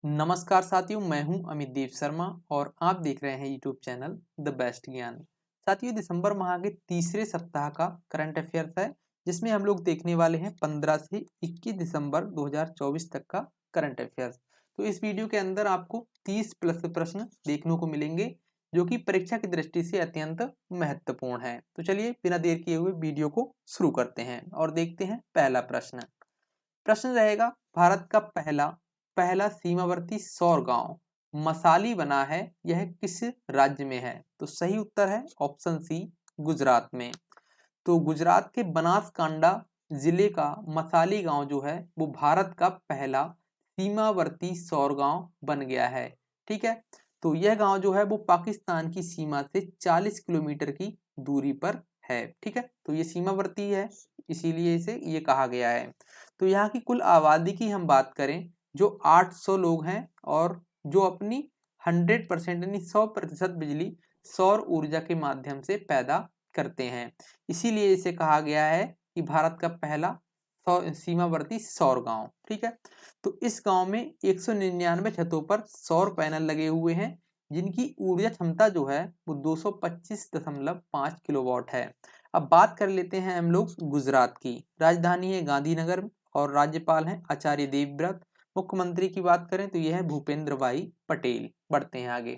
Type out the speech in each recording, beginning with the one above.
नमस्कार साथियों, मैं हूं अमित देव शर्मा और आप देख रहे हैं यूट्यूब चैनल द बेस्ट ज्ञान। साथियों, दिसंबर माह के तीसरे सप्ताह का करंट अफेयर्स है, जिसमें हम लोग देखने वाले हैं 15 से 21 दिसंबर 2024 तक का करंट अफेयर्स। तो इस वीडियो के अंदर आपको 30 प्लस प्रश्न देखने को मिलेंगे, जो कि परीक्षा की दृष्टि से अत्यंत महत्वपूर्ण है। तो चलिए बिना देर किए हुए वीडियो को शुरू करते हैं और देखते हैं पहला प्रश्न। प्रश्न रहेगा, भारत का पहला पहला सीमावर्ती सौर गांव मसाली बना है, यह किस राज्य में है? तो सही उत्तर है ऑप्शन सी, गुजरात में। तो गुजरात के बनासकांडा जिले का मसाली गांव जो है वो भारत का पहला सीमावर्ती सौर गांव बन गया है। ठीक है, तो यह गांव जो है वो पाकिस्तान की सीमा से 40 किलोमीटर की दूरी पर है। ठीक है, तो ये सीमावर्ती है, इसीलिए इसे ये कहा गया है। तो यहाँ की कुल आबादी की हम बात करें, जो 800 लोग हैं और जो अपनी 100% यानी 100% बिजली सौर ऊर्जा के माध्यम से पैदा करते हैं। इसीलिए इसे कहा गया है कि भारत का पहला सीमावर्ती सौर गांव। ठीक है, तो इस गांव में 199 छतों पर सौर पैनल लगे हुए हैं, जिनकी ऊर्जा क्षमता जो है वो 225.5 किलोवाट है। अब बात कर लेते हैं हम लोग गुजरात की। राजधानी है गांधीनगर और राज्यपाल हैं आचार्य देवव्रत। मुख्यमंत्री की बात करें तो यह है भूपेंद्र भाई पटेल। बढ़ते हैं आगे।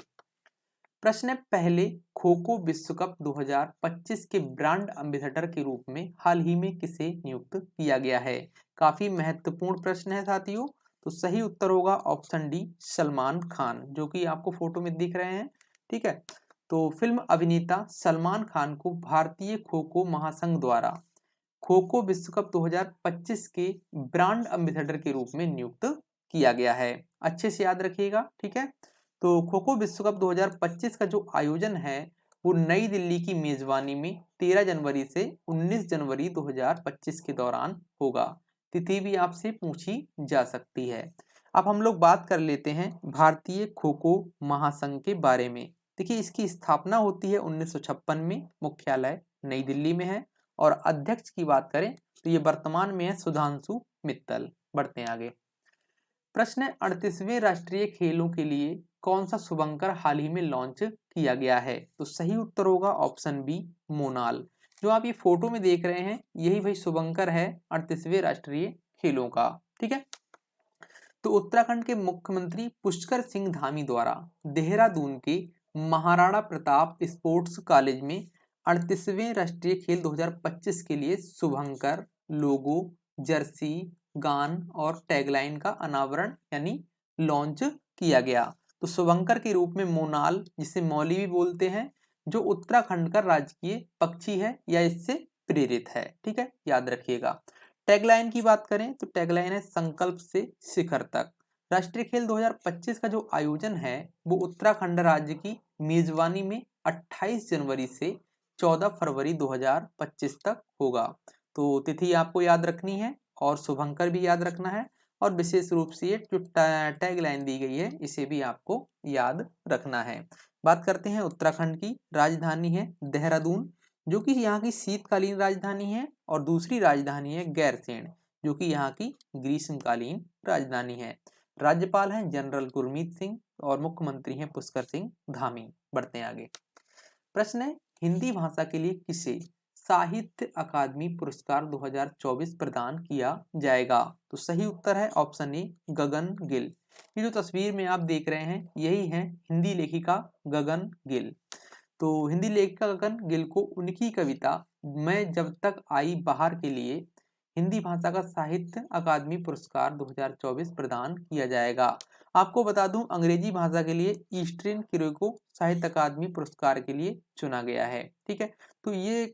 प्रश्न है, पहले खो खो विश्व कप 2025 के ब्रांड एम्बेसडर के रूप में हाल ही में किसे नियुक्त किया गया है? काफी महत्वपूर्ण प्रश्न है साथियों। तो सही उत्तर होगा ऑप्शन डी, सलमान खान, जो कि आपको फोटो में दिख रहे हैं। ठीक है, तो फिल्म अभिनेता सलमान खान को भारतीय खो खो महासंघ द्वारा खो खो विश्व कप 2025 के ब्रांड एम्बेसडर के रूप में नियुक्त किया गया है। अच्छे से याद रखिएगा। ठीक है, तो खो खो विश्व कप 2025 का जो आयोजन है वो नई दिल्ली की मेजबानी में 13 जनवरी से 19 जनवरी 2025 के दौरान होगा। तिथि भी आपसे पूछी जा सकती है। अब हम लोग बात कर लेते हैं भारतीय खो खो महासंघ के बारे में। देखिए, इसकी स्थापना होती है 1956 में, मुख्यालय नई दिल्ली में है और अध्यक्ष की बात करें तो ये वर्तमान में है सुधांशु मित्तल। बढ़ते हैं आगे। प्रश्न है, 38वें राष्ट्रीय खेलों के लिए कौन सा शुभंकर हाल ही में लॉन्च किया गया है? तो सही उत्तर होगा ऑप्शन बी, मोनाल। जो आप ये फोटो में देख रहे हैं यही भाई शुभंकर है 38वें राष्ट्रीय खेलों का। ठीक है, तो उत्तराखंड के मुख्यमंत्री पुष्कर सिंह धामी द्वारा देहरादून के महाराणा प्रताप स्पोर्ट्स कॉलेज में 38वें राष्ट्रीय खेल 2025 के लिए शुभंकर, लोगो, जर्सी, गान और टैगलाइन का अनावरण यानी लॉन्च किया गया। तो शुभंकर के रूप में मोनाल, जिसे मौली भी बोलते हैं, जो उत्तराखंड का राजकीय पक्षी है या इससे प्रेरित है। ठीक है, याद रखिएगा। टैगलाइन की बात करें तो टैगलाइन है संकल्प से शिखर तक। राष्ट्रीय खेल 2025 का जो आयोजन है वो उत्तराखंड राज्य की मेजबानी में 28 जनवरी से 14 फरवरी 2025 तक होगा। तो तिथि आपको याद रखनी है और शुभंकर भी याद रखना है, और विशेष रूप से ये जो टैगलाइन दी गई है इसे भी आपको याद रखना है। बात करते हैं उत्तराखंड की। राजधानी है देहरादून, जो कि यहाँ की शीतकालीन राजधानी है, और दूसरी राजधानी है गैरसैंण, जो कि यहाँ की ग्रीष्मकालीन राजधानी है। राज्यपाल हैं जनरल गुरमीत सिंह और मुख्यमंत्री हैं पुष्कर सिंह धामी। बढ़ते हैं आगे। प्रश्न है, हिंदी भाषा के लिए किसे साहित्य अकादमी पुरस्कार 2024 प्रदान किया जाएगा? तो सही उत्तर है ऑप्शन ए, गगन गिल। ये जो तस्वीर में आप देख रहे हैं यही है हिंदी लेखिका गगन गिल। तो हिंदी लेखिका गगन गिल को उनकी कविता मैं जब तक आई बाहर के लिए हिंदी भाषा का साहित्य अकादमी पुरस्कार 2024 प्रदान किया जाएगा। आपको बता दूं, अंग्रेजी भाषा के लिए ईस्टर्न किरो को साहित्य अकादमी पुरस्कार के लिए चुना गया है। ठीक है, तो ये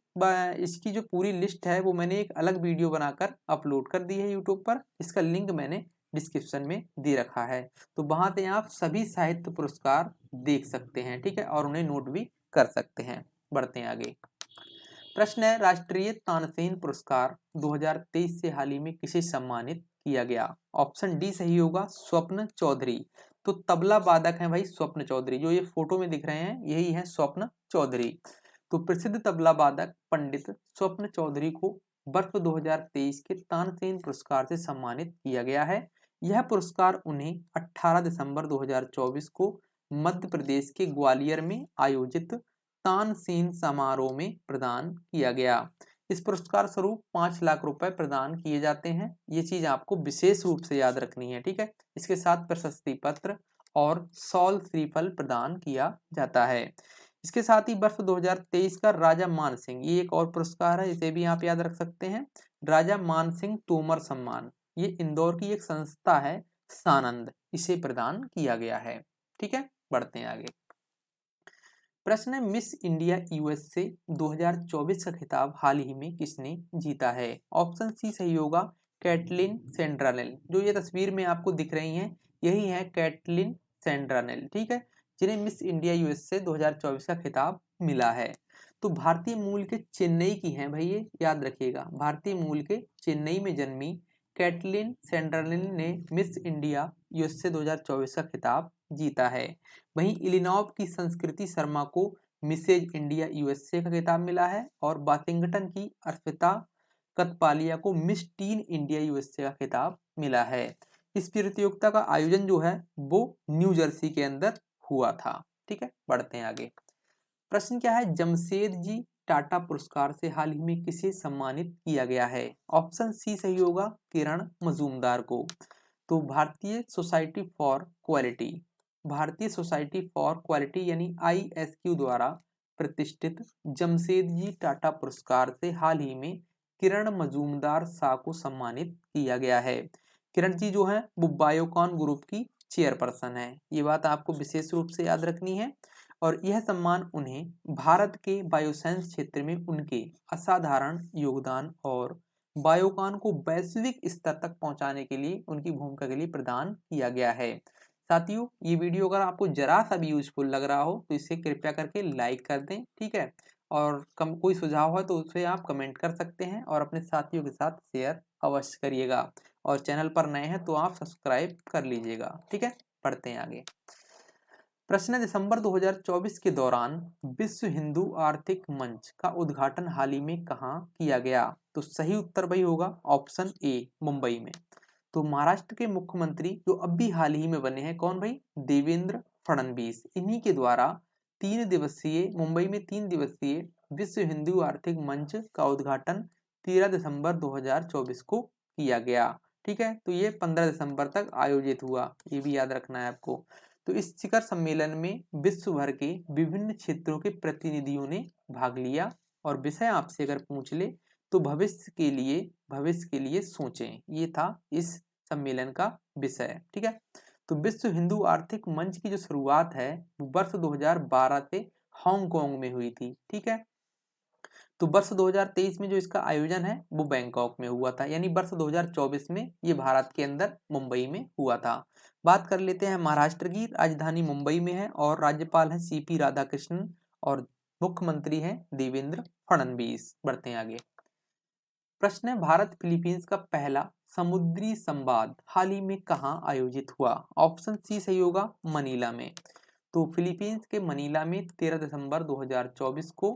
इसकी जो पूरी लिस्ट है वो मैंने एक अलग वीडियो बनाकर अपलोड कर दी है यूट्यूब पर। इसका लिंक मैंने डिस्क्रिप्शन में दे रखा है, तो वहां से आप सभी साहित्य पुरस्कार देख सकते हैं। ठीक है, और उन्हें नोट भी कर सकते हैं। बढ़ते हैं आगे। प्रश्न है, राष्ट्रीय तानसेन पुरस्कार 2023 से हाल ही में किसे सम्मानित किया गया? ऑप्शन डी सही होगा, स्वप्न चौधरी। तो तबला वादक हैं भाई स्वप्न चौधरी, जो ये फोटो में दिख रहे हैं यही है स्वप्न चौधरी। तो प्रसिद्ध तबला वादक पंडित स्वप्न चौधरी को वर्ष 2023 के तानसेन पुरस्कार से सम्मानित किया गया है। यह पुरस्कार उन्हें 18 दिसंबर 2024 को मध्य प्रदेश के ग्वालियर में आयोजित तानसेन समारोह में प्रदान किया गया। इस पुरस्कार स्वरूप 5 लाख रुपए प्रदान किए जाते हैं। ये चीज आपको विशेष रूप से याद रखनी है, ठीक है। इसके साथ प्रशस्ति पत्र और शॉल श्रीफल प्रदान किया जाता है। इसके साथ ही वर्ष 2023 का राजा मानसिंह, ये एक और पुरस्कार है, इसे भी आप याद रख सकते हैं। राजा मानसिंह तोमर सम्मान, ये इंदौर की एक संस्था है सानंद, इसे प्रदान किया गया है, ठीक है। बढ़ते हैं आगे। प्रश्न है, मिस इंडिया यूएसए 2024 का खिताब हाल ही में किसने जीता है? ऑप्शन सी सही होगा, कैटलिन सेंड्रानेल। जो ये तस्वीर में आपको दिख रही हैं, यही है कैटलिन सेंड्रानेल, ठीक है, जिन्हें मिस इंडिया यूएसए 2024 का खिताब मिला है। तो भारतीय मूल के चेन्नई की हैं भाई, ये याद रखिएगा। भारतीय मूल के चेन्नई में जन्मी कैटलिन सेंड्रानेल ने मिस इंडिया यूएसए 2024 का खिताब जीता है। वहीं इलिनॉय की संस्कृति शर्मा को मिसेज इंडिया यूएसए का खिताब मिला है और वाशिंगटन की अर्पिता कतपालिया को मिस टीन इंडिया यूएसए का खिताब मिला है। इस प्रतियोगिता का आयोजन जो है वो न्यू जर्सी के अंदर हुआ था, ठीक है। बढ़ते हैं आगे। प्रश्न क्या है, जमशेदजी टाटा पुरस्कार से हाल ही में किसे सम्मानित किया गया है? ऑप्शन सी सही होगा, किरण मजूमदार को। तो भारतीय सोसाइटी फॉर क्वालिटी, भारतीय सोसाइटी फॉर क्वालिटी यानी ISQ द्वारा प्रतिष्ठित जमशेदजी टाटा पुरस्कार से हाल ही में किरण मजूमदार शाह को सम्मानित किया गया है। किरण जी जो है वो बायोकॉन ग्रुप की चेयरपर्सन है, ये बात आपको विशेष रूप से याद रखनी है। और यह सम्मान उन्हें भारत के बायोसाइंस क्षेत्र में उनके असाधारण योगदान और बायोकॉन को वैश्विक स्तर तक पहुंचाने के लिए उनकी भूमिका के लिए प्रदान किया गया है। साथियों, ये वीडियो अगर आपको जरा सा भी यूजफुल लग रहा हो तो इसे कृपया करके लाइक कर दें, ठीक है। और कोई सुझाव है तो उसे आप कमेंट कर सकते हैं और अपने साथियों के साथ शेयर अवश्य करिएगा। और चैनल पर नए हैं तो आप सब्सक्राइब कर लीजिएगा, ठीक है। पढ़ते हैं आगे। प्रश्न है, दिसंबर 2024 के दौरान विश्व हिंदू आर्थिक मंच का उद्घाटन हाल ही में कहाँ किया गया? तो सही उत्तर वही होगा, ऑप्शन ए, मुंबई में। तो महाराष्ट्र के मुख्यमंत्री जो अब भी हाल ही में बने हैं, कौन भाई? देवेंद्र फडणवीस, इन्हीं के द्वारा 3 दिवसीय मुंबई में 3 दिवसीय विश्व हिंदू आर्थिक मंच का उद्घाटन 13 दिसंबर 2024 को किया गया, ठीक है। तो ये 15 दिसंबर तक आयोजित हुआ, ये भी याद रखना है आपको। तो इस शिखर सम्मेलन में विश्व भर के विभिन्न क्षेत्रों के प्रतिनिधियों ने भाग लिया और विषय आपसे अगर पूछ ले तो भविष्य के लिए सोचें, ये था इस सम्मेलन का विषय, ठीक है। तो विश्व हिंदू आर्थिक मंच की जो शुरुआत है वो वर्ष 2012 से हांगकांग में हुई थी, ठीक है। तो वर्ष 2023 में जो इसका आयोजन है वो बैंकॉक में हुआ था, यानी वर्ष 2024 में ये भारत के अंदर मुंबई में हुआ था। बात कर लेते हैं महाराष्ट्र की, राजधानी मुंबई में है और राज्यपाल है CP राधाकृष्णन और मुख्यमंत्री हैं देवेंद्र फडणवीस। बढ़ते हैं आगे। प्रश्न है, भारत फिलीपींस का पहला समुद्री संवाद हाल ही में कहाँ आयोजित हुआ? ऑप्शन सी सही होगा, मनीला में। तो फिलीपींस के मनीला में 13 दिसंबर 2024 को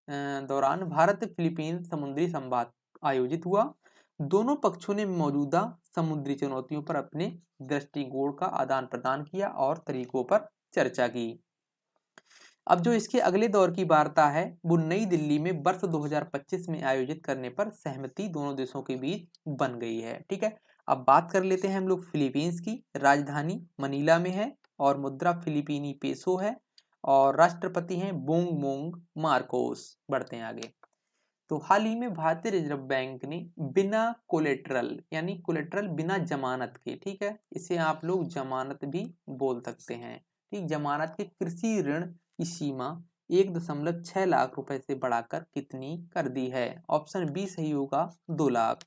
दौरान भारत फिलीपींस समुद्री संवाद आयोजित हुआ। दोनों पक्षों ने मौजूदा समुद्री चुनौतियों पर अपने दृष्टिकोण का आदान प्रदान किया और तरीकों पर चर्चा की। अब जो इसके अगले दौर की वार्ता है वो नई दिल्ली में वर्ष 2025 में आयोजित करने पर सहमति दोनों देशों के बीच बन गई है, ठीक है। अब बात कर लेते हैं हम लोग फिलीपींस की, राजधानी मनीला में है और मुद्रा फिलीपीनी पेसो है और राष्ट्रपति हैं बोंगमोंग मार्कोस। बढ़ते हैं आगे। तो हाल ही में भारतीय रिजर्व बैंक ने बिना कोलेटरल यानी कोलेटरल बिना जमानत के, ठीक है, इसे आप लोग जमानत भी बोल सकते हैं, ठीक, जमानत के कृषि ऋण की सीमा 1.6 लाख रुपए से बढ़ाकर कितनी कर दी है? ऑप्शन बी सही होगा, 2 लाख।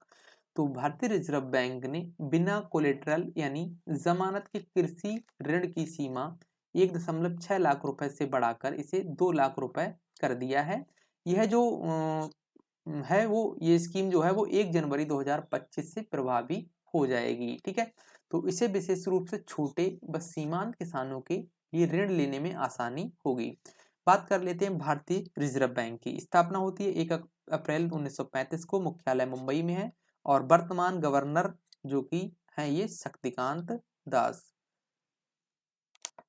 तो भारतीय रिजर्व बैंक ने बिना कोलेटरल यानी जमानत के कृषि ऋण की सीमा 1.6 लाख रुपए से बढ़ाकर इसे 2 लाख रुपए कर दिया है। यह जो है वो ये स्कीम जो है वो 1 जनवरी 2025 से प्रभावी हो जाएगी, ठीक है। तो इसे विशेष रूप से छोटे व सीमांत किसानों के लिए ऋण लेने में आसानी होगी। बात कर लेते हैं भारतीय रिजर्व बैंक की। स्थापना होती है 1 अप्रैल 1935 को, मुख्यालय मुंबई में है और वर्तमान गवर्नर जो कि हैं ये शक्तिकांत दास।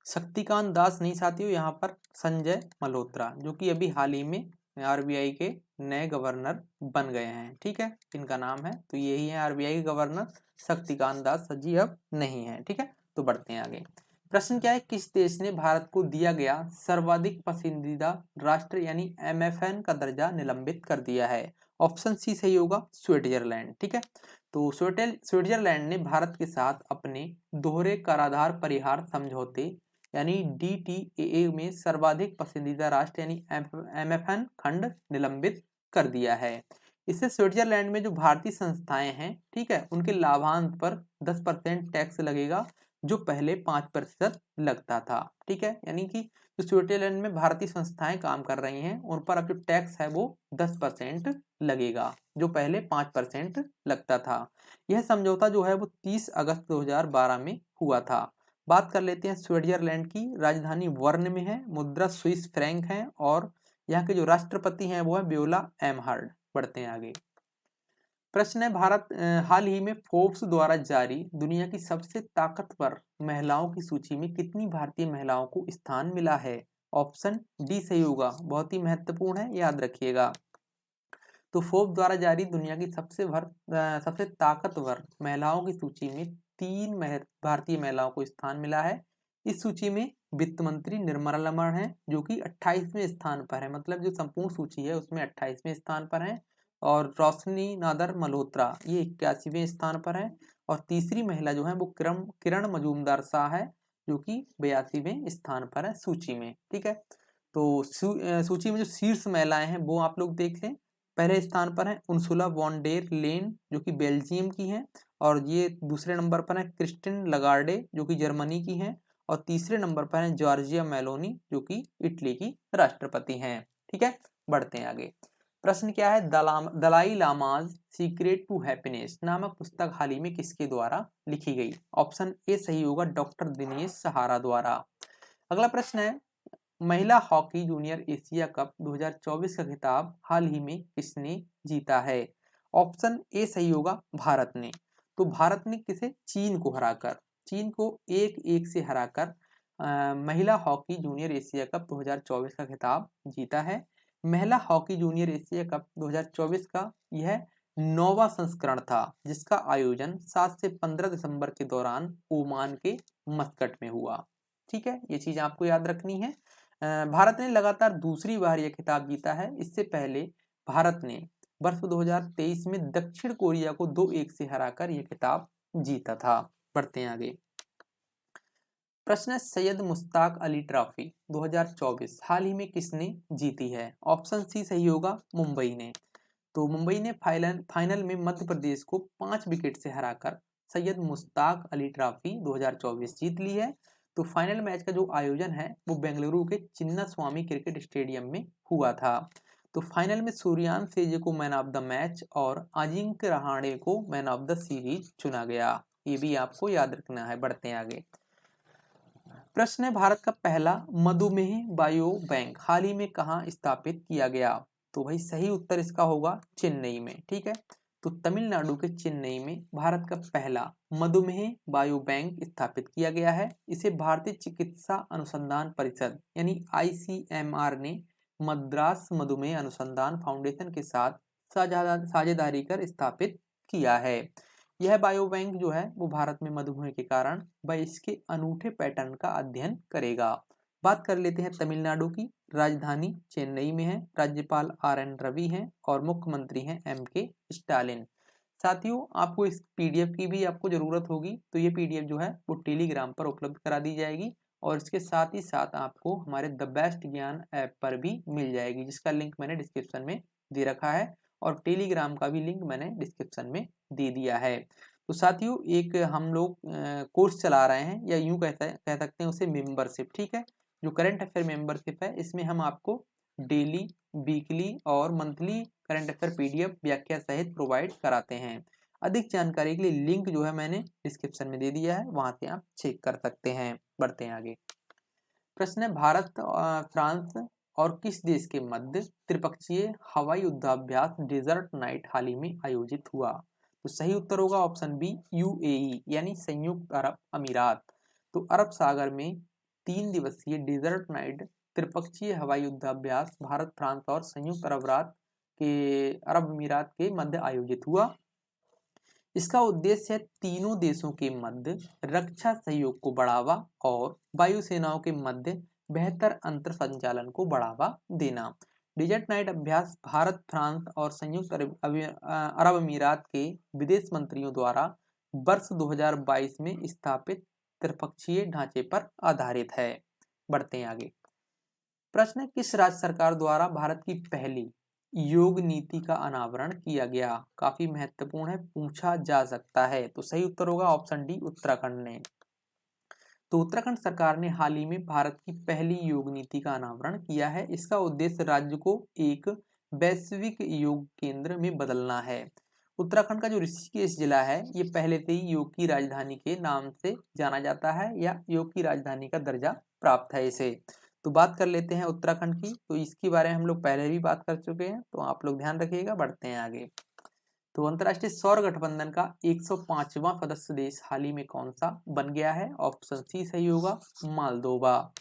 शक्तिकांत दास नहीं साथियों, यहाँ पर संजय मल्होत्रा, जो कि अभी हाल ही में आरबीआई के नए गवर्नर बन गए हैं। ठीक है, इनका नाम है, तो यही है आरबीआई के गवर्नर, शक्तिकांत दास जी अब नहीं है। ठीक है, तो बढ़ते हैं आगे। प्रश्न क्या है, किस देश ने भारत को दिया गया सर्वाधिक पसंदीदा राष्ट्र यानी एमएफएन का दर्जा निलंबित कर दिया है? ऑप्शन सी सही होगा, स्विट्जरलैंड। ठीक है, तो स्विट्जरलैंड ने भारत के साथ अपने दोहरे कराधार परिहार समझौते यानी डीटीएए में सर्वाधिक पसंदीदा राष्ट्र यानी एमएफएन खंड निलंबित कर दिया है। इससे स्विट्जरलैंड में जो भारतीय संस्थाएं हैं, ठीक है, उनके लाभांश पर 10% टैक्स लगेगा, जो पहले 5% लगता था। ठीक है, यानी कि जो स्विट्जरलैंड में भारतीय संस्थाएं काम कर रही हैं, उन पर अब जो टैक्स है वो 10% लगेगा, जो पहले 5% लगता था। यह समझौता जो है वो 30 अगस्त 2012 में हुआ था। बात कर लेते हैं स्विट्जरलैंड की। राजधानी बर्न में है, मुद्रा स्विस फ्रैंक है, और यहाँ के जो राष्ट्रपति हैं वो है व्योला एमहर्ड। बढ़ते हैं आगे। प्रश्न है, भारत हाल ही में फोर्ब्स द्वारा जारी दुनिया की सबसे ताकतवर महिलाओं की सूची में कितनी भारतीय महिलाओं को स्थान मिला है? ऑप्शन डी सही होगा, बहुत ही महत्वपूर्ण है, याद रखिएगा। तो फोर्ब्स द्वारा जारी दुनिया की सबसे ताकतवर महिलाओं की सूची में 3 भारतीय महिलाओं को स्थान मिला है। इस सूची में वित्त मंत्री निर्मला सीतारमण है, जो कि 28वें स्थान पर है, मतलब जो संपूर्ण सूची है उसमें 28वें स्थान पर है। और रोशनी नादर मल्होत्रा ये 81वें स्थान पर है। और तीसरी महिला जो है वो किरण मजूमदार शाह है, जो कि 82वें स्थान पर है सूची में। ठीक है, तो सूची में जो शीर्ष महिलाएं हैं वो आप लोग देख लें। पहले स्थान पर है उर्सुला वॉन डेर लेन, जो कि बेल्जियम की हैं, और ये दूसरे नंबर पर है क्रिस्टिन लगार्डे, जो कि जर्मनी की हैं, और तीसरे नंबर पर है जॉर्जिया मेलोनी, जो कि इटली की राष्ट्रपति हैं। ठीक है, बढ़ते हैं आगे। प्रश्न क्या है, दलाई लामाज सीक्रेट टू हैप्पीनेस नामक पुस्तक हाल ही में किसके द्वारा लिखी गई? ऑप्शन ए सही होगा, डॉक्टर दिनेश सहारा द्वारा। अगला प्रश्न है, महिला हॉकी जूनियर एशिया कप 2024 का खिताब हाल ही में किसने जीता है? ऑप्शन ए सही होगा, भारत ने। तो भारत ने किसे? चीन को हराकर, चीन को 1-1 से हराकर महिला हॉकी जूनियर एशिया कप 2024 का खिताब जीता है। महिला हॉकी जूनियर एशिया कप 2024 का यह 9वां संस्करण था, जिसका आयोजन 7 से 15 दिसंबर के दौरान ओमान के मस्कट में हुआ। ठीक है, ये चीज आपको याद रखनी है। भारत ने लगातार दूसरी बार यह खिताब जीता है। इससे पहले भारत ने वर्ष 2023 में दक्षिण कोरिया को 2-1 से हराकर यह खिताब जीता था। बढ़ते हैं आगे। प्रश्न है, सैयद मुश्ताक अली ट्रॉफी 2024 हाल ही में किसने जीती है? ऑप्शन सी सही होगा, मुंबई ने। तो मुंबई ने फाइनल में मध्य प्रदेश को 5 विकेट से हराकर सैयद मुश्ताक अली ट्रॉफी 2024 जीत ली है। तो फाइनल मैच का जो आयोजन है वो बेंगलुरु के चिन्ना स्वामी क्रिकेट स्टेडियम में हुआ था। तो फाइनल में सूर्यान सेजे को मैन ऑफ द मैच और अजिंक्य रहाणे को मैन ऑफ द सीरीज चुना गया। ये भी आपको याद रखना है। बढ़ते हैं आगे। प्रश्न है, भारत का पहला मधुमेह बायो बैंक हाल ही में कहाँ स्थापित किया गया? तो भाई सही उत्तर इसका होगा चेन्नई में। ठीक है, तो तमिलनाडु के चेन्नई में भारत का पहला मधुमेह बायो बैंक स्थापित किया गया है। इसे भारतीय चिकित्सा अनुसंधान परिषद यानी आईसीएमआर ने मद्रास मधुमेह अनुसंधान फाउंडेशन के साथ साझेदारी कर स्थापित किया है। यह बायो बैंक जो है वो भारत में मधुमेह के कारण व इसके अनूठे पैटर्न का अध्ययन करेगा। बात कर लेते हैं तमिलनाडु की। राजधानी चेन्नई में है, राज्यपाल आर.एन. रवि हैं और मुख्यमंत्री हैं एम.के. स्टालिन। साथियों, आपको इस पीडीएफ की भी आपको जरूरत होगी, तो ये पीडीएफ जो है वो टेलीग्राम पर उपलब्ध करा दी जाएगी, और इसके साथ ही साथ आपको हमारे द बेस्ट ज्ञान ऐप पर भी मिल जाएगी, जिसका लिंक मैंने डिस्क्रिप्शन में दे रखा है, और टेलीग्राम का भी लिंक मैंने डिस्क्रिप्शन में दे दिया है। तो साथियों, एक हम लोग कोर्स चला रहे हैं, या यूं कह सकते हैं उसे मेंबरशिप। ठीक है, जो करंट अफेयर मेंबरशिप है, इसमें हम आपको डेली, वीकली और मंथली करंट अफेयर पीडीएफ व्याख्या सहित प्रोवाइड कराते हैं। अधिक जानकारी के लिए लिंक जो है मैंने डिस्क्रिप्शन में दे दिया है, वहां से आप चेक कर सकते हैं। बढ़ते हैं आगे। प्रश्न है, भारत फ्रांस और किस देश के मध्य त्रिपक्षीय हवाई युद्धाभ्यास डेजर्ट नाइट हाल ही में आयोजित हुआ? तो सही उत्तर होगा ऑप्शन बी यूएई यानी संयुक्त अरब अमीरात। तो अरब सागर में 3 दिवसीय डेजर्ट नाइट त्रिपक्षीय हवाई युद्धाभ्यास भारत, फ्रांस और संयुक्त अरब अमीरात के मध्य आयोजित हुआ। इसका उद्देश्य है तीनों देशों के मध्य रक्षा सहयोग को बढ़ावा और वायुसेनाओं के मध्य बेहतर अंतर संचालन को बढ़ावा देना। डेजर्ट नाइट अभ्यास भारत, फ्रांस और संयुक्त अरब अमीरात के विदेश मंत्रियों द्वारा वर्ष 2022 में स्थापित त्रिपक्षीय ढांचे पर आधारित है। बढ़ते हैं आगे। प्रश्न है, किस राज्य सरकार द्वारा भारत की पहली योग नीति का अनावरण किया गया? काफी महत्वपूर्ण है, पूछा जा सकता है। तो सही उत्तर होगा ऑप्शन डी उत्तराखंड ने। तो उत्तराखंड सरकार ने हाल ही में भारत की पहली योग नीति का अनावरण किया है। इसका उद्देश्य राज्य को एक वैश्विक योग केंद्र में बदलना है। उत्तराखंड का जो ऋषिकेश जिला है ये पहले से ही योग की राजधानी के नाम से जाना जाता है या योग की राजधानी का दर्जा प्राप्त है इसे। तो बात कर लेते हैं उत्तराखंड की। तो इसके बारे में हम लोग पहले भी बात कर चुके हैं, तो आप लोग ध्यान रखिएगा। बढ़ते हैं आगे। तो अंतर्राष्ट्रीय सौर गठबंधन का 105वां सदस्य देश हाल ही में कौन सा बन गया है? ऑप्शन सी सही होगा, मालदोवा।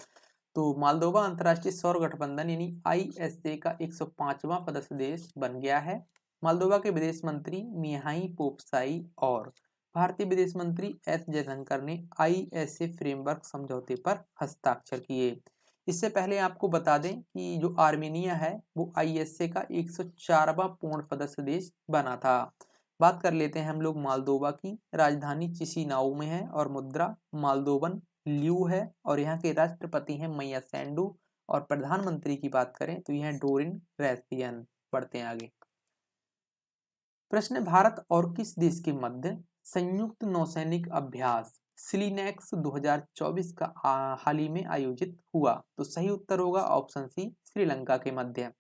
तो मालदोवा अंतर्राष्ट्रीय सौर गठबंधन यानी ISA का 105वां सदस्य देश बन गया है। मालदोवा के विदेश मंत्री मिहाई पोपसाई और भारतीय विदेश मंत्री एस जयशंकर ने ISA फ्रेमवर्क समझौते पर हस्ताक्षर किए। इससे पहले आपको बता दें कि जो आर्मेनिया है वो ISA का 104वां पूर्ण सदस्य देश बना था। बात कर लेते हैं हम लोग मालदोवा की। राजधानी चिसिनाउ में है और मुद्रा मालदोवन ल्यू है और यहाँ के राष्ट्रपति हैं मैया सैंडू और प्रधानमंत्री की बात करें तो यह डोरिन रैसियन। बढ़ते हैं आगे। प्रश्न, भारत और किस देश के मध्य संयुक्त नौसैनिक अभ्यास सिलिनेक्स 2024 का हाल ही में आयोजित हुआ? तो सही उत्तर होगा ऑप्शन सी श्रीलंका के मध्य।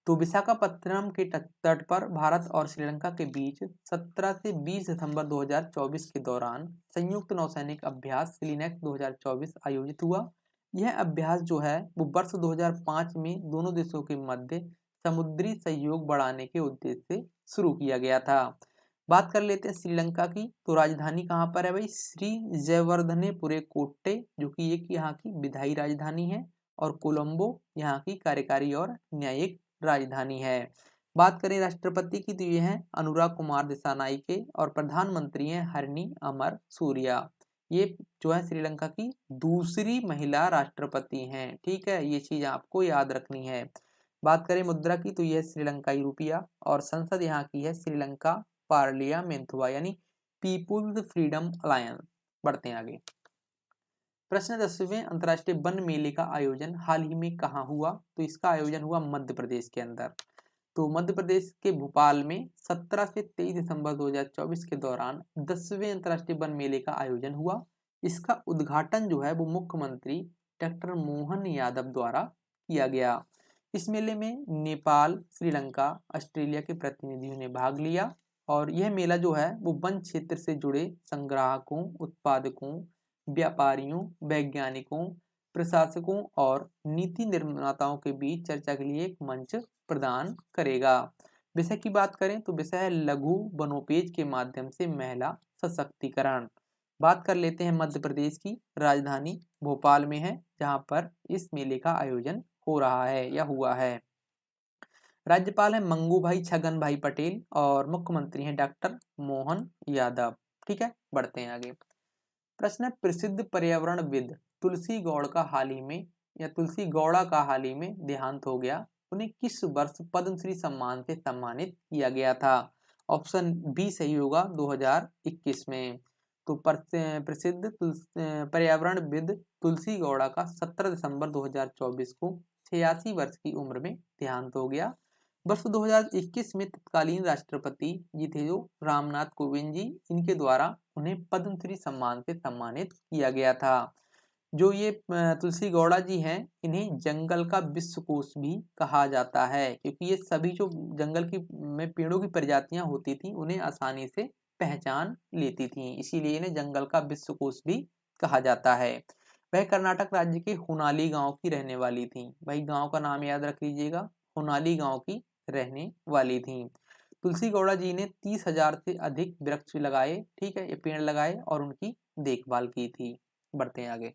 तो विशाखापत्तनम के तट पर भारत और श्रीलंका के बीच 17 से 20 दिसंबर 2024 के दौरान संयुक्त नौसैनिक अभ्यास सिलिनेक्स 2024 आयोजित हुआ। यह अभ्यास जो है वो वर्ष 2005 में दोनों देशों के मध्य समुद्री सहयोग बढ़ाने के उद्देश्य से शुरू किया गया था। बात कर लेते हैं श्रीलंका की। तो राजधानी कहाँ पर है भाई? श्री जयवर्धनेपुरे कोट्टे, जो कि एक यहाँ की विधायी राजधानी है, और कोलंबो यहाँ की कार्यकारी और न्यायिक राजधानी है। बात करें राष्ट्रपति की तो ये है अनुराग कुमार दिसानायके और प्रधानमंत्री हैं हरनी अमर सूर्या। ये जो है श्रीलंका की दूसरी महिला राष्ट्रपति हैं। ठीक है, ये चीज आपको याद रखनी है। बात करें मुद्रा की तो यह श्रीलंकाई रुपया और संसद यहाँ की है श्रीलंका पार्लियामेंटुआ यानी पीपुल्स फ्रीडम अलायंस। बढ़ते हैं आगे। प्रश्न 10वें, अंतर्राष्ट्रीय वन मेले का आयोजन हाल ही में कहाँ हुआ? तो इसका आयोजन हुआ मध्य प्रदेश के अंदर। तो मध्य प्रदेश के भोपाल में 17 से 23 दिसंबर 2024 के दौरान 10वें अंतर्राष्ट्रीय वन मेले का आयोजन हुआ। इसका उद्घाटन जो है वो मुख्यमंत्री डॉक्टर मोहन यादव द्वारा किया गया। इस मेले में नेपाल, श्रीलंका, ऑस्ट्रेलिया के प्रतिनिधियों ने भाग लिया और यह मेला जो है वो वन क्षेत्र से जुड़े संग्राहकों, उत्पादकों, व्यापारियों, वैज्ञानिकों, प्रशासकों और नीति निर्माताओं के बीच चर्चा के लिए एक मंच प्रदान करेगा। विषय की बात करें तो विषय है लघु वनोपज के माध्यम से महिला सशक्तिकरण। बात कर लेते हैं मध्य प्रदेश की। राजधानी भोपाल में है जहां पर इस मेले का आयोजन हो रहा है या हुआ है। राज्यपाल है मंगू भाई छगन भाई पटेल और मुख्यमंत्री हैं डॉक्टर मोहन यादव। ठीक है, बढ़ते हैं आगे। प्रश्न है, प्रसिद्ध पर्यावरणविद तुलसी गौड़ का हाल ही में या तुलसी गौड़ा का हाल ही में देहांत हो गया। उन्हें किस वर्ष पद्मश्री सम्मान से सम्मानित किया गया था? ऑप्शन बी सही होगा 2021 में। तो प्रसिद्ध पर्यावरणविद तुलसी गौड़ा का 17 दिसंबर 2024 को 86 वर्ष की उम्र में देहांत हो गया। वर्ष 2021 में तत्कालीन राष्ट्रपति जी थे जो रामनाथ कोविंद जी, इनके द्वारा उन्हें पद्मश्री सम्मान से सम्मानित किया गया था। जो ये तुलसी गौड़ा जी हैं इन्हें जंगल का विश्वकोश भी कहा जाता है, क्योंकि ये सभी जो जंगल की में पेड़ों की प्रजातियां होती थी उन्हें आसानी से पहचान लेती थी, इसीलिए इन्हें जंगल का विश्वकोश भी कहा जाता है। वह कर्नाटक राज्य के हुनाली गांव की रहने वाली थी। भाई गांव का नाम याद रख लीजिएगा, हुनाली गांव की रहने वाली थी। तुलसी गौड़ा जी ने 30,000 से अधिक वृक्ष लगाए, ठीक है, ये पेड़ लगाए और उनकी देखभाल की थी। बढ़ते हैं आगे।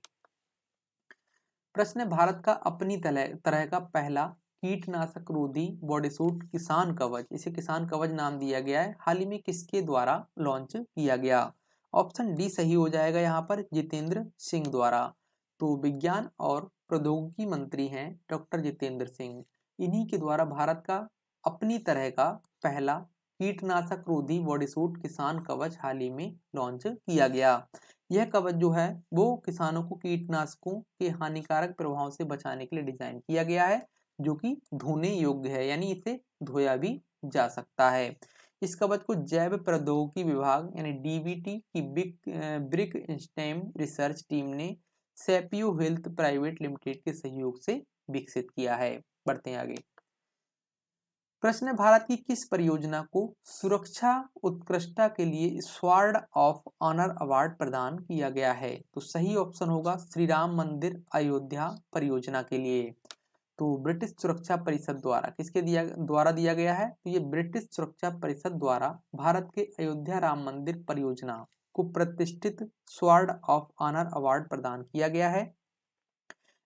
प्रश्न है, भारत का अपनी तरह का पहला कीटनाशक रोधी बॉडीसूट किसान कवच, इसे किसान कवच नाम दिया गया है, हाल ही में किसके द्वारा लॉन्च किया गया? ऑप्शन डी सही हो जाएगा यहाँ पर, जितेंद्र सिंह द्वारा। तो विज्ञान और प्रौद्योगिकी मंत्री हैं डॉक्टर जितेंद्र सिंह, इन्हीं के द्वारा भारत का अपनी तरह का पहला कीटनाशक रोधी बॉडीसूट किसान कवच हाल ही में लॉन्च किया गया। यह कवच जो है वो किसानों को कीटनाशकों के हानिकारक प्रभाव से बचाने के लिए डिजाइन किया गया है, जो कि धोने योग्य है, यानी इसे धोया भी जा सकता है। इस कवच को जैव प्रौद्योगिकी विभाग यानी डीबीटी की ब्रिक स्टेम रिसर्च टीम ने सेपियो हेल्थ प्राइवेट लिमिटेड के सहयोग से विकसित किया है। बढ़ते हैं आगे। प्रश्न है, भारत की किस परियोजना को सुरक्षा उत्कृष्टता के लिए स्वॉर्ड ऑफ ऑनर अवार्ड प्रदान किया गया है? तो सही ऑप्शन होगा श्री राम मंदिर अयोध्या परियोजना के लिए। तो ब्रिटिश सुरक्षा परिषद द्वारा किसके द्वारा दिया गया है? तो ये ब्रिटिश सुरक्षा परिषद द्वारा भारत के अयोध्या राम मंदिर परियोजना को प्रतिष्ठित स्वॉर्ड ऑफ ऑनर अवार्ड प्रदान किया गया है।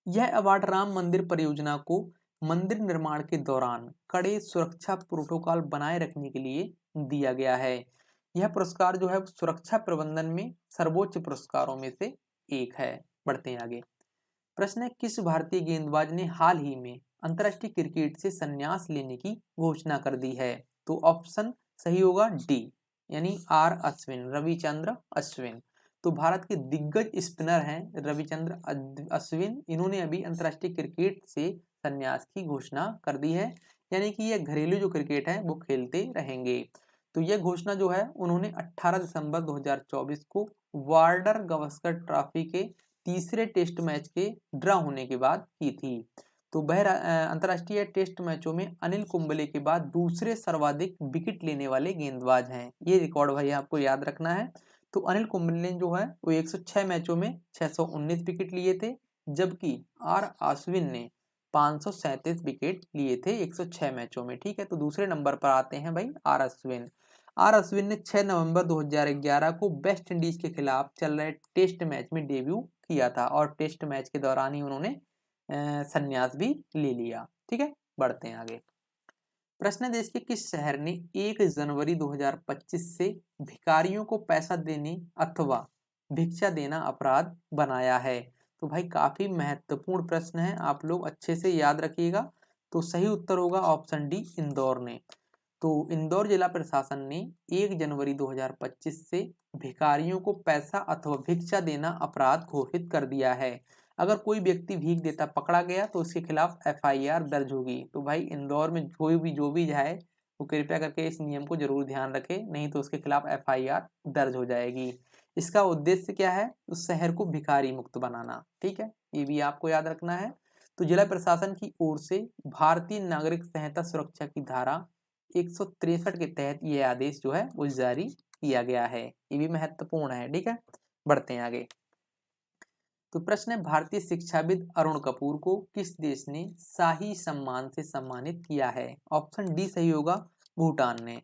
यह अवार्ड राम मंदिर परियोजना को मंदिर निर्माण के दौरान कड़े सुरक्षा प्रोटोकॉल बनाए रखने के लिए दिया गया है। यह पुरस्कार जो है सुरक्षा प्रबंधन में सर्वोच्च पुरस्कारों में से एक है। बढ़ते हैं आगे। प्रश्न है, किस भारतीय गेंदबाज ने हाल ही में अंतर्राष्ट्रीय क्रिकेट से संन्यास लेने की घोषणा कर दी है? तो ऑप्शन सही होगा डी, यानी आर अश्विन, रविचंद्र अश्विन। तो भारत के दिग्गज स्पिनर हैं रविचंद्र अश्विन, इन्होंने अभी अंतर्राष्ट्रीय क्रिकेट से संन्यास की घोषणा कर दी है, यानी कि यह घरेलू जो क्रिकेट है वो खेलते रहेंगे। तो यह घोषणा जो है उन्होंने 18 दिसंबर 2024 को वार्डर गावस्कर ट्रॉफी के तीसरे टेस्ट मैच के ड्रा होने के बाद की थी। तो वह अंतर्राष्ट्रीय टेस्ट मैचों में अनिल कुंबले के बाद दूसरे सर्वाधिक विकेट लेने वाले गेंदबाज हैं। ये रिकॉर्ड भाई आपको याद रखना है। तो अनिल कुंबले ने जो है वो 106 मैचों में 619 विकेट लिए थे, जबकि आर अश्विन ने 537 विकेट लिए थे 106 मैचों में। ठीक है, तो दूसरे नंबर पर आते हैं भाई आर अश्विन। आर अश्विन ने 6 नवंबर 2011 को वेस्ट इंडीज के खिलाफ चल रहे टेस्ट मैच में डेब्यू किया था और टेस्ट मैच के दौरान ही उन्होंने संन्यास भी ले लिया। ठीक है, बढ़ते हैं आगे। प्रश्न है, देश के किस शहर ने 1 जनवरी 2025 से भिखारियों को पैसा देने अथवा भिक्षा देना अपराध बनाया है? तो भाई काफी महत्वपूर्ण प्रश्न है, आप लोग अच्छे से याद रखिएगा। तो सही उत्तर होगा ऑप्शन डी, इंदौर ने। तो इंदौर जिला प्रशासन ने 1 जनवरी 2025 से भिखारियों को पैसा अथवा भिक्षा देना अपराध घोषित कर दिया है। अगर कोई व्यक्ति भीख देता पकड़ा गया तो उसके खिलाफ एफआईआर दर्ज होगी। तो भाई इंदौर में जो भी जाए वो कृपया करके इस नियम को जरूर ध्यान रखे, नहीं तो उसके खिलाफ एफआईआर दर्ज हो जाएगी। इसका उद्देश्य क्या है? उस शहर को भिखारी मुक्त बनाना। ठीक है, ये भी आपको याद रखना है। तो जिला प्रशासन की ओर से भारतीय नागरिक संहिता सुरक्षा की धारा 163 के तहत यह आदेश जो है वो जारी किया गया है। ये भी महत्वपूर्ण है। ठीक है, बढ़ते हैं आगे। तो प्रश्न है, भारतीय शिक्षाविद अरुण कपूर को किस देश ने शाही सम्मान से सम्मानित किया है? ऑप्शन डी सही होगा, भूटान ने।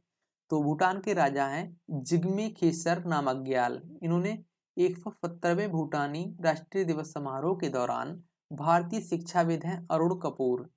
तो भूटान के राजा हैं जिग्मे खेसर नामग्याल, इन्होंने 170वें भूटानी राष्ट्रीय दिवस समारोह के दौरान भारतीय शिक्षाविद हैं अरुण कपूर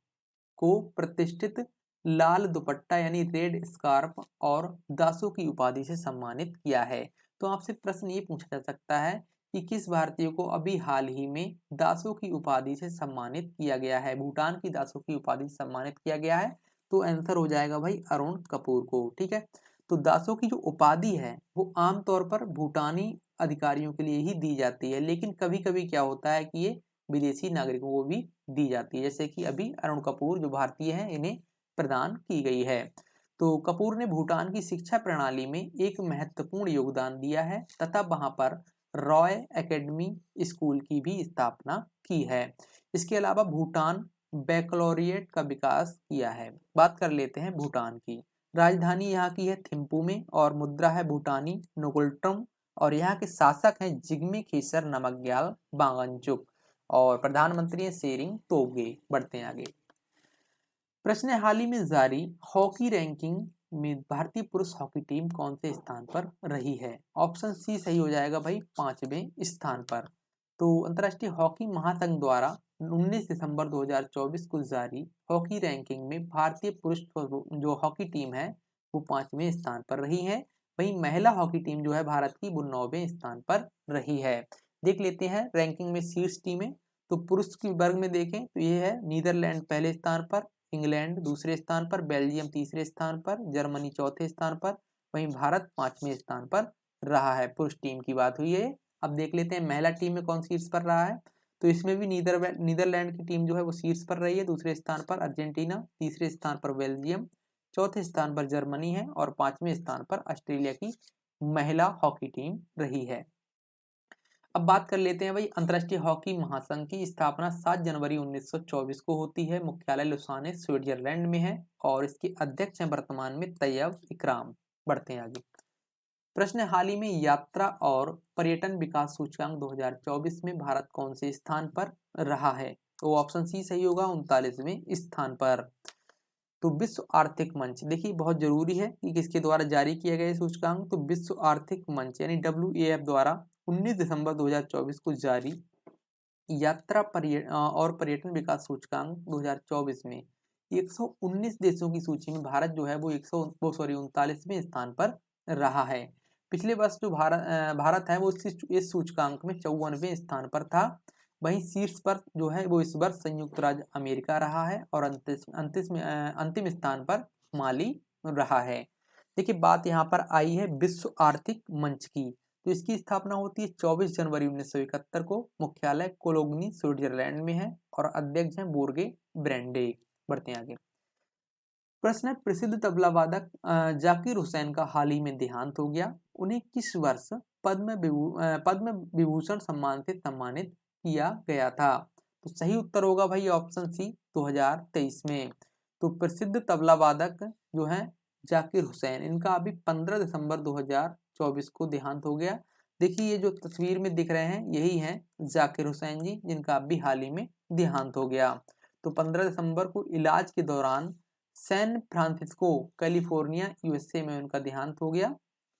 को प्रतिष्ठित लाल दुपट्टा यानी रेड स्कार्फ और दासों की उपाधि से सम्मानित किया है। तो आपसे प्रश्न ये पूछा जा सकता है कि किस भारतीय को अभी हाल ही में दासों की उपाधि से सम्मानित किया गया है? भूटान की दासों की उपाधि से सम्मानित किया गया है। तो आंसर हो जाएगा भाई अरुण कपूर को। ठीक है, तो दासों की जो उपाधि है वो आमतौर पर भूटानी अधिकारियों के लिए ही दी जाती है, लेकिन कभी कभी क्या होता है कि ये विदेशी नागरिकों को भी दी जाती है, जैसे कि अभी अरुण कपूर जो भारतीय हैं इन्हें प्रदान की गई है। तो कपूर ने भूटान की शिक्षा प्रणाली में एक महत्वपूर्ण योगदान दिया है तथा वहां पर रॉय एकेडमी स्कूल की भी स्थापना की है। इसके अलावा भूटान बैकलॉरिएट का विकास किया है। बात कर लेते हैं भूटान की। राजधानी यहाँ की है थिम्पू में और मुद्रा है भूटानी नुकुलट्रुम और यहाँ के शासक हैं जिग्मे खेसर नामग्याल वांगचुक और प्रधानमंत्री हैं शेरिंग तोब्गे। बढ़ते हैं आगे। प्रश्न है, हाल ही में जारी हॉकी रैंकिंग में भारतीय पुरुष हॉकी टीम कौन से स्थान पर रही है? ऑप्शन सी सही हो जाएगा भाई, 5वें स्थान पर। तो अंतर्राष्ट्रीय हॉकी महासंघ द्वारा 19 दिसंबर 2024 को जारी हॉकी रैंकिंग में भारतीय पुरुष जो हॉकी टीम है वो 5वें स्थान पर रही है। वहीं महिला हॉकी टीम जो है भारत की वो 9वें स्थान पर रही है। देख लेते हैं रैंकिंग में शीर्ष टीमें। तो पुरुष की वर्ग में देखें तो ये है नीदरलैंड पहले स्थान पर, इंग्लैंड दूसरे स्थान पर, बेल्जियम तीसरे स्थान पर, जर्मनी चौथे स्थान पर, वहीं भारत 5वें स्थान पर रहा है। पुरुष टीम की बात हुई है। अब देख लेते हैं महिला टीम में कौन शीर्ष पर रहा है। तो इसमें भी नीदरलैंड की टीम जो है वो शीर्ष पर रही है, दूसरे स्थान पर अर्जेंटीना, तीसरे स्थान पर बेल्जियम, चौथे स्थान पर जर्मनी है और 5वें स्थान पर ऑस्ट्रेलिया की महिला हॉकी टीम रही है। अब बात कर लेते हैं भाई, अंतर्राष्ट्रीय हॉकी महासंघ की स्थापना 7 जनवरी 1924 को होती है। मुख्यालय लुसाने स्विट्जरलैंड में है और इसके अध्यक्ष हैं वर्तमान में तैयब इकराम। बढ़ते हैं आगे। प्रश्न, हाल ही में यात्रा और पर्यटन विकास सूचकांक 2024 में भारत कौन से स्थान पर रहा है? तो ऑप्शन सी सही होगा, 39वें स्थान पर। तो विश्व आर्थिक मंच, देखिए बहुत जरूरी है कि किसके द्वारा जारी किया गया सूचकांक। तो विश्व आर्थिक मंच यानी WEF द्वारा 19 दिसंबर 2024 को जारी यात्रा और पर्यटन विकास सूचकांक 2024 में 119 देशों की सूची में भारत जो है वो 39वें स्थान पर रहा है। पिछले वर्ष जो भारत है वो इस सूचकांक में 54वें स्थान पर था। वहीं शीर्ष पर जो है वो इस वर्ष संयुक्त राज्य अमेरिका रहा है और अंतिम स्थान पर माली रहा है। देखिए बात यहाँ पर आई है विश्व आर्थिक मंच की। तो इसकी स्थापना होती है 24 जनवरी 1971 को। मुख्यालय कोलोग्नी स्विट्जरलैंड में है और अध्यक्ष हैं बोर्गे ब्रेंडे। बढ़ते हैं आगे। प्रश्न है, प्रसिद्ध तबला वादक जाकिर हुसैन का हाल ही में देहांत हो गया। उन्हें किस वर्ष पद्म विभूषण सम्मान से सम्मानित किया गया था? तो सही उत्तर होगा भाई ऑप्शन सी, 2023 में। तो प्रसिद्ध तबला वादक जो है जाकिर हुसैन, इनका अभी 15 दिसंबर 2024 को देहांत हो गया। देखिए ये जो तस्वीर में दिख रहे हैं यही हैं जाकिर हुसैन जी, जिनका अभी हाल ही में देहांत हो गया। तो 15 दिसंबर को इलाज के दौरान सैन फ्रांसिस्को कैलिफोर्निया USA में उनका देहांत हो गया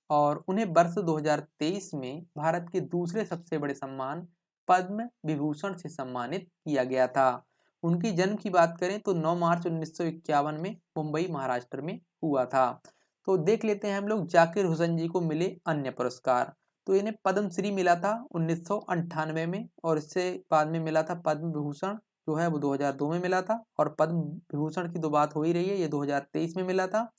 और उन्हें वर्ष 2023 में भारत के दूसरे सबसे बड़े सम्मान पद्म विभूषण से सम्मानित किया गया था। उनकी जन्म की बात करें तो 9 मार्च 1951 में मुंबई महाराष्ट्र में हुआ था। तो देख लेते हैं हम लोग जाकिर हुसैन जी को मिले अन्य पुरस्कार। तो इन्हें पद्मश्री मिला था 1998 में और इससे बाद में मिला था पद्म विभूषण जो है वो 2002 में मिला था और पद्म विभूषण की तो बात हो ही रही है, ये 2023 में मिला था।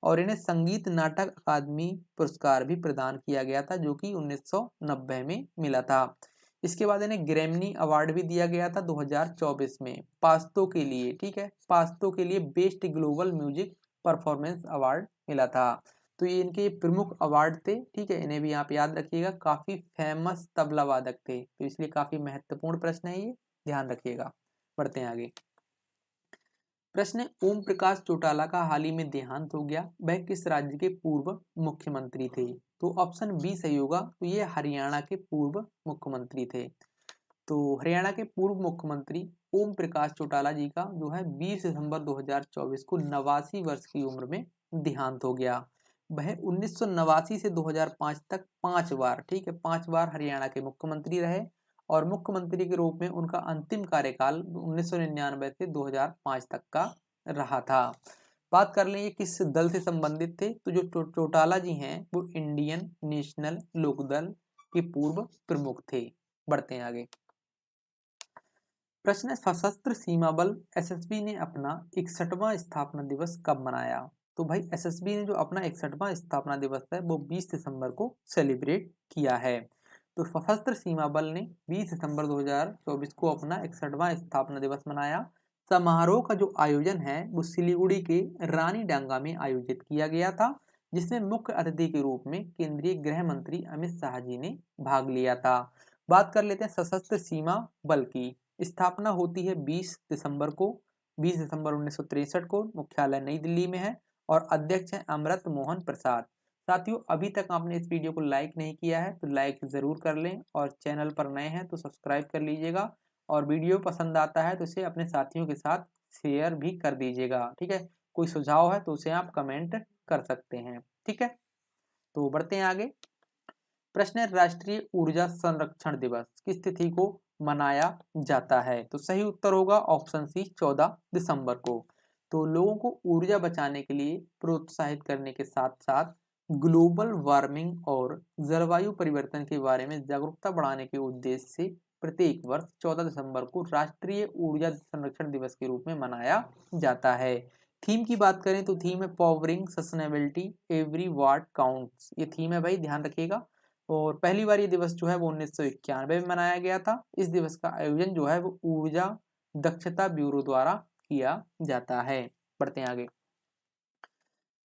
और इन्हें संगीत नाटक अकादमी पुरस्कार भी प्रदान किया गया था जो कि 1990 में मिला था। इसके बाद इन्हें ग्रैमी अवार्ड भी दिया गया था 2024 में पास्तो के लिए। ठीक है, पास्तो के लिए best global music performance award मिला था। तो ये इनके प्रमुख अवार्ड थे। ठीक है, इन्हें भी आप याद रखिएगा, काफी फेमस तबला वादक थे तो इसलिए काफी महत्वपूर्ण प्रश्न है, ये ध्यान रखिएगा। बढ़ते हैं आगे। प्रश्न, ओम प्रकाश चौटाला का हाल ही में देहांत हो गया, वह किस राज्य के पूर्व मुख्यमंत्री थे? तो ऑप्शन बी सही होगा, तो ये हरियाणा के पूर्व मुख्यमंत्री थे। तो हरियाणा के पूर्व मुख्यमंत्री ओम प्रकाश चौटाला जी का जो है 20 दिसंबर 2024 को 89 वर्ष की उम्र में देहांत हो गया। वह 1989 से 2005 तक 5 बार, ठीक है, 5 बार हरियाणा के मुख्यमंत्री रहे और मुख्यमंत्री के रूप में उनका अंतिम कार्यकाल 1999 से 2005 तक का रहा था। बात कर लें ये किस दल से संबंधित थे, तो जो चौटाला जी हैं वो इंडियन नेशनल लोकदल के पूर्व प्रमुख थे। बढ़ते हैं आगे। प्रश्न है, सशस्त्र सीमा बल SSB ने अपना 61वां स्थापना दिवस कब मनाया? तो भाई SSB ने जो अपना 61वां स्थापना दिवस है वो 20 दिसंबर को सेलिब्रेट किया है। तो सशस्त्र सीमा बल ने 20 दिसंबर 2024 को अपना 61वां स्थापना दिवस मनाया। समारोह का जो आयोजन है वो सिलीगुड़ी के रानी डांगा में आयोजित किया गया था, जिसमें मुख्य अतिथि के रूप में केंद्रीय गृह मंत्री अमित शाह जी ने भाग लिया था। बात कर लेते हैं सशस्त्र सीमा बल की। स्थापना होती है 20 दिसंबर को, 20 दिसंबर 1963 को। मुख्यालय नई दिल्ली में है और अध्यक्ष हैं अमृत मोहन प्रसाद। साथियों, अभी तक आपने इस वीडियो को लाइक नहीं किया है तो लाइक ज़रूर कर लें और चैनल पर नए हैं तो सब्सक्राइब कर लीजिएगा और वीडियो पसंद आता है तो इसे अपने साथियों के साथ शेयर भी कर दीजिएगा। ठीक है, कोई सुझाव है तो उसे आप कमेंट कर सकते हैं। ठीक है, तो बढ़ते हैं आगे। प्रश्न है, राष्ट्रीय ऊर्जा संरक्षण दिवस किस तिथि को मनाया जाता है? तो सही उत्तर होगा ऑप्शन सी 14 दिसंबर को। तो लोगों को ऊर्जा बचाने के लिए प्रोत्साहित करने के साथ साथ ग्लोबल वार्मिंग और जलवायु परिवर्तन के बारे में जागरूकता बढ़ाने के उद्देश्य से प्रत्येक वर्ष 14 दिसंबर को राष्ट्रीय ऊर्जा संरक्षण दिवस के रूप में मनाया जाता है। थीम की बात करें तो थीम है पावरिंग सस्टेनेबिलिटी एवरी वाट काउंट्स, ये थीम है भाई, ध्यान रखिएगा। और पहली बार ये दिवस जो है वो 1991 में मनाया गया था। इस दिवस का आयोजन जो है वो ऊर्जा दक्षता ब्यूरो द्वारा किया जाता है। बढ़ते हैं आगे।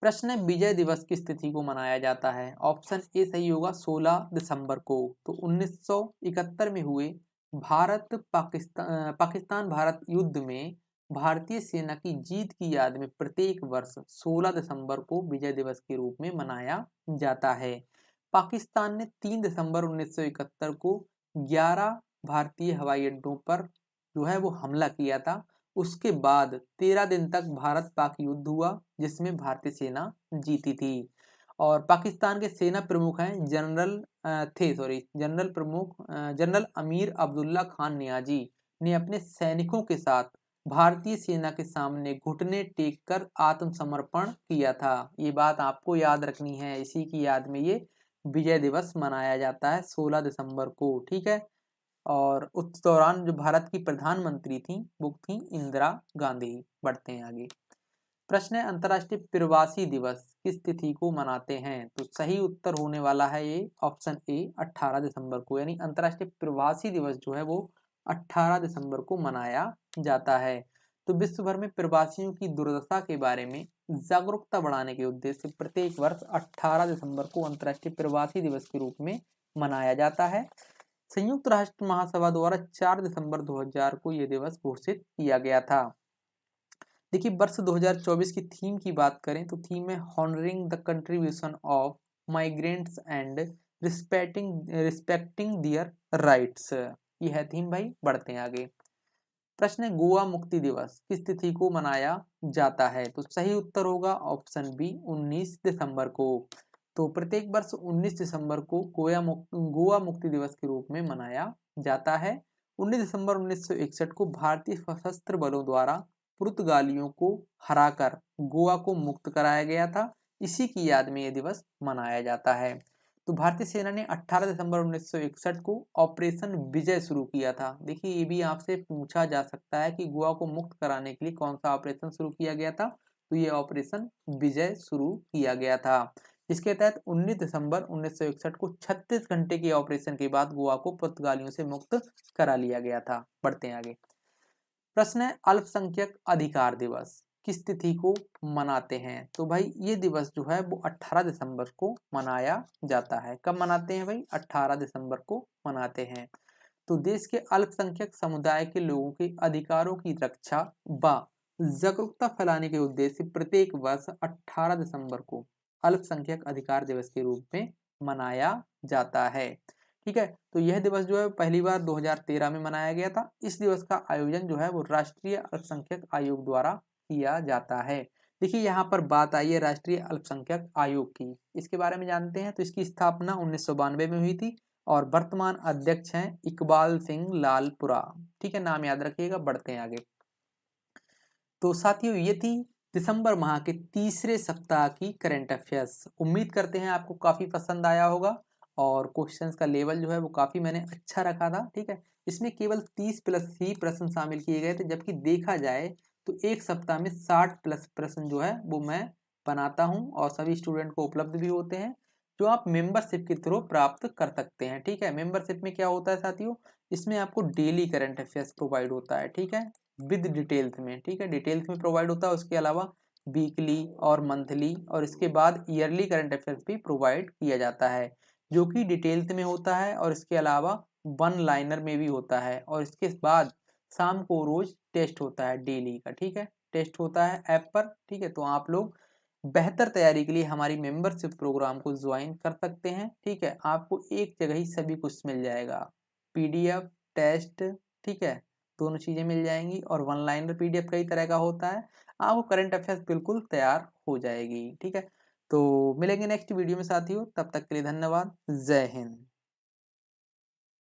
प्रश्न है, विजय दिवस किस तिथि को मनाया जाता है? ऑप्शन ए सही होगा 16 दिसंबर को। तो 1971 में हुए पाकिस्तान भारत युद्ध में भारतीय सेना की जीत की याद में प्रत्येक वर्ष 16 दिसंबर को विजय दिवस के रूप में मनाया जाता है। पाकिस्तान ने 3 दिसंबर 1971 को 11 भारतीय हवाई अड्डों पर जो है वो हमला किया था। उसके बाद 13 दिन तक भारत पाक युद्ध हुआ जिसमें भारतीय सेना जीती थी। और पाकिस्तान के सेना प्रमुख हैं जनरल अमीर अब्दुल्ला खान नियाजी ने अपने सैनिकों के साथ भारतीय सेना के सामने घुटने टेक कर आत्मसमर्पण किया था। ये बात आपको याद रखनी है, इसी की याद में ये विजय दिवस मनाया जाता है 16 दिसंबर को। ठीक है, और उस दौरान जो भारत की प्रधानमंत्री थी वो थी इंदिरा गांधी। बढ़ते हैं आगे। प्रश्न है, अंतर्राष्ट्रीय प्रवासी दिवस किस तिथि को मनाते हैं? तो सही उत्तर होने वाला है ये ऑप्शन ए 18 दिसंबर को, यानी अंतर्राष्ट्रीय प्रवासी दिवस जो है वो 18 दिसंबर को मनाया जाता है। तो विश्व भर में प्रवासियों की दुर्दशा के बारे में जागरूकता बढ़ाने के उद्देश्य से प्रत्येक वर्ष 18 दिसंबर को अंतर्राष्ट्रीय प्रवासी दिवस के रूप में मनाया जाता है। संयुक्त राष्ट्र महासभा द्वारा 4 दिसंबर 2000 को यह दिवस घोषित किया गया था। देखिए, वर्ष 2024 की थीम की बात करें तो थीम है honouring the contribution of migrants and respecting their rights, ये है थीम भाई। बढ़ते हैं आगे। प्रश्न है, गोवा मुक्ति दिवस किस तिथि को मनाया जाता है? तो सही उत्तर होगा ऑप्शन बी 19 दिसंबर को। तो प्रत्येक वर्ष 19 दिसंबर को गोवा मुक्ति दिवस के रूप में मनाया जाता है। 19 दिसंबर 1961 को भारतीय सशस्त्र बलों द्वारा पुर्तगालियों को हराकर गोवा को मुक्त कराया गया था। इसी की याद में यह दिवस मनाया जाता है। तो भारतीय सेना ने 18 दिसंबर 1961 को ऑपरेशन विजय शुरू किया था। देखिए, ये भी आपसे पूछा जा सकता है कि गोवा को मुक्त कराने के लिए कौन सा ऑपरेशन शुरू किया गया था? तो ये ऑपरेशन विजय शुरू किया गया था। इसके तहत 19 दिसंबर 1961 को 36 घंटे के ऑपरेशन के बाद गोवा को पुर्तगालियों से मुक्त करा लिया गया था। बढ़ते हैं आगे। प्रश्न है, अल्पसंख्यक अधिकार दिवस किस तिथि को मनाते हैं? तो भाई ये दिवस जो है वो 18 दिसंबर को मनाया जाता है। कब मनाते हैं भाई? 18 दिसंबर को मनाते हैं। तो देश के अल्पसंख्यक समुदाय के लोगों के अधिकारों की रक्षा व जागरूकता फैलाने के उद्देश्य से प्रत्येक वर्ष 18 दिसंबर को अल्पसंख्यक अधिकार दिवस के रूप में मनाया जाता है। ठीक है, तो यह दिवस जो है पहली बार 2013 में मनाया गया था। इस दिवस का आयोजन जो है वो राष्ट्रीय अल्पसंख्यक आयोग द्वारा किया जाता है। देखिए, यहाँ पर बात आई है राष्ट्रीय अल्पसंख्यक आयोग की, इसके बारे में जानते हैं। तो इसकी स्थापना 1992 में हुई थी और वर्तमान अध्यक्ष हैं इकबाल सिंह लालपुरा। ठीक है, नाम याद रखिएगा। बढ़ते हैं आगे। तो साथियों, ये थी दिसंबर माह के तीसरे सप्ताह की करंट अफेयर्स। उम्मीद करते हैं आपको काफी पसंद आया होगा और क्वेश्चंस का लेवल जो है वो काफी मैंने अच्छा रखा था। ठीक है, इसमें केवल 30 प्लस ही प्रश्न शामिल किए गए थे, जबकि देखा जाए तो एक सप्ताह में 60 प्लस प्रश्न जो है वो मैं बनाता हूँ और सभी स्टूडेंट को उपलब्ध भी होते हैं, जो आप मेंबरशिप के थ्रू प्राप्त कर सकते हैं। ठीक है, मेंबरशिप में क्या होता है साथियों, इसमें आपको डेली करंट अफेयर्स प्रोवाइड होता है। ठीक है, विद डिटेल्स में। ठीक है, डिटेल्स में प्रोवाइड होता है। उसके अलावा वीकली और मंथली और इसके बाद ईयरली करंट अफेयर्स भी प्रोवाइड किया जाता है, जो कि डिटेल्स में होता है और इसके अलावा वन लाइनर में भी होता है। और इसके बाद शाम को रोज टेस्ट होता है डेली का। ठीक है, टेस्ट होता है ऐप पर। ठीक है, तो आप लोग बेहतर तैयारी के लिए हमारी मेंबरशिप प्रोग्राम को ज्वाइन कर सकते हैं। ठीक है, आपको एक जगह ही सभी कुछ मिल जाएगा, पीडीएफ, टेस्ट, ठीक है, दोनों चीजें मिल जाएंगी। और वन लाइनर पीडीएफ कई तरह का होता है, आपको करंट अफेयर्स बिल्कुल तैयार हो जाएगी। ठीक है, तो मिलेंगे नेक्स्ट वीडियो में साथियों, तब तक के लिए धन्यवाद। जय हिंद।